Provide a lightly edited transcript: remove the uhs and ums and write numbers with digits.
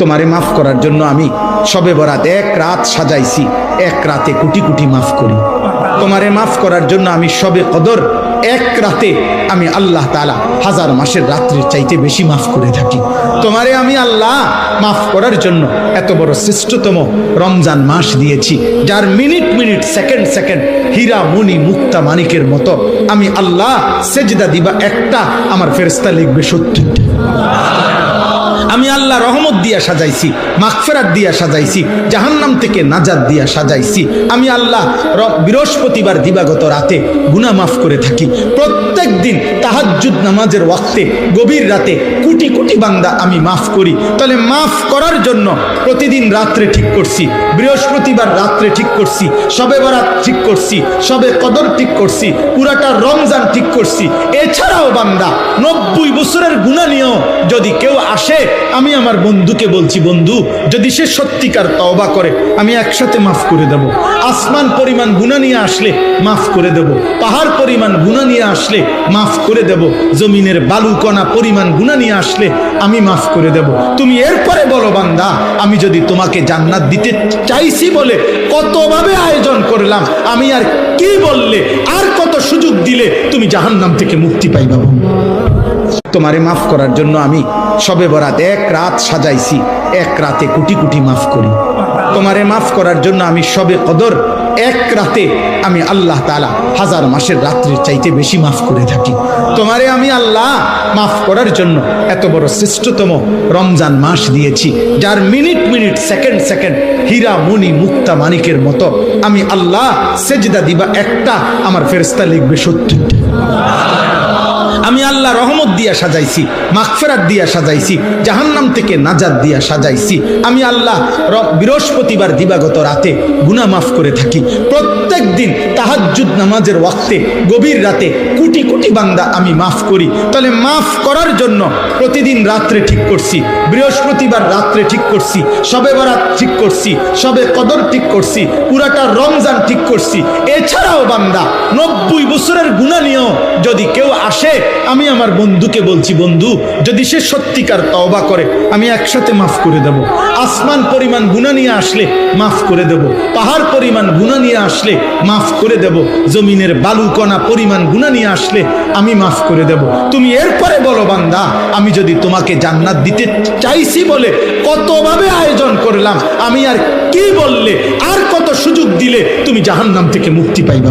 তোমারে মাফ করার জন্য আমি শবে বরাত এক রাত সাজাইছি, এক রাতে কোটি কোটি মাফ করি। তোমারে মাফ করার জন্য আমি শবে কদর এক রাতে আমি আল্লাহ তাআলা হাজার মাসের রাত্রির চাইতে বেশি মাফ করে থাকি। তোমারে আমি আল্লাহ মাফ করার জন্য এত বড় শ্রেষ্ঠতম রমজান মাস দিয়েছি, যার মিনিট মিনিট সেকেন্ড সেকেন্ড হীরা মণি মুক্তা মানিকের মতো আমি আল্লাহ সেজদা দিবা একটা, আমার ফেরেশতা লিখবে 70টা। আমি আল্লাহ রহমত দিয়া সাজাইছি, মাগফিরাত দিয়া সাজাইছি, জাহান্নাম থেকে নাজাত দিয়া সাজাইছি। আমি আল্লাহ বৃহস্পতিবার দিবাগত রাতে গুনাহ মাফ করে থাকি। প্রত্যেক দিন তাহাজ্জুদ নামাজের ওয়াক্তে গভীর রাতে কোটি কোটি বান্দা আমি মাফ করি। তাহলে মাফ করার জন্য প্রতিদিন রাত্রে ঠিক করছি, বৃহস্পতিবার রাত্রে ঠিক করছি, শবে বরাত ঠিক করছি, শবে কদর ঠিক করছি, পুরাটা রমজান ঠিক করছি। এছাড়াও বান্দা 90 বছরের গুনাহ নিয়েও যদি কেউ আসে, আমি আমার বন্ধুকে বলছি, বন্ধু যদি সে সত্যিকার তওবা করে আমি একসাথে মাফ করে দেব। আসমান পরিমাণ গুনাহ নিয়ে আসলে মাফ করে দেব, পাহাড় পরিমাণ গুনাহ নিয়ে আসলে মাফ করে দেব, জমিনের বালুকণা পরিমাণ গুনাহ নিয়ে আসলে আমি মাফ করে দেব। তুমি এরপরে বলো, বান্দা আমি যদি তোমাকে জান্নাত দিতে চাইছি বলে কতভাবে আয়োজন করলাম, আমি আর কি বললে, আর কত সুযোগ দিলে তুমি জাহান্নাম থেকে মুক্তি পাইবা। তোমারে মাফ করার জন্য আমি শবে বরাত এক রাত সাজাইছি, এক রাতে কোটি কোটি মাফ করি। তোমারে মাফ করার জন্য আমি শবে কদর এক রাতে আমি আল্লাহ তাআলা হাজার মাসের রাত্রির চাইতে বেশি মাফ করে থাকি। তোমারে আমি আল্লাহ মাফ করার জন্য এত বড় শ্রেষ্ঠতম রমজান মাস দিয়েছি, যার মিনিট মিনিট সেকেন্ড সেকেন্ড হীরা মণি মুক্তা মানিকের মতো আমি আল্লাহ সেজদা দিবা একটা, আমার ফেরেশতা লিখবে 70টা। আমি আল্লাহ রহমত দিয়া সাজাইছি, মাগফিরাত দিয়া সাজাইছি, জাহান্নাম থেকে নাজাত দিয়া সাজাইছি। আমি আল্লাহ বৃহস্পতিবার দিবাগত রাতে গুনাহ মাফ করে থাকি। প্রত্যেক দিন তাহাজ্জুদ নামাজের ওয়াক্তে গভীর রাতে কোটি কোটি বান্দা আমি মাফ করি। তাহলে মাফ করার জন্য প্রতিদিন রাত্রে ঠিক করছি, বৃহস্পতিবার রাত্রে ঠিক করছি, শবে বরাত ঠিক করছি, শবে কদর ঠিক করছি, পুরাটা রমজান ঠিক করছি। এছাড়াও বান্দা 90 বছরের গুনাহ নিয়েও যদি কেউ আসে, আমি আমার বন্ধুকে বলছি, বন্ধু যদি সে সত্যিকার তওবা করে আমি একসাথে মাফ করে দেব। আসমান পরিমাণ গুনাহ নিয়ে আসলে মাফ করে দেব, পাহাড় পরিমাণ গুনাহ নিয়ে আসলে মাফ করে দেব, জমিনের বালুকণা পরিমাণ গুনাহ নিয়ে আসলে আমি মাফ করে দেব। তুমি এরপরে বলো, বান্দা আমি যদি তোমাকে জান্নাত দিতে চাইছি বলে কতভাবে আয়োজন করলাম, আমি আর কি বললে, আর কত সুযোগ দিলে তুমি জাহান্নাম থেকে মুক্তি পাইবা।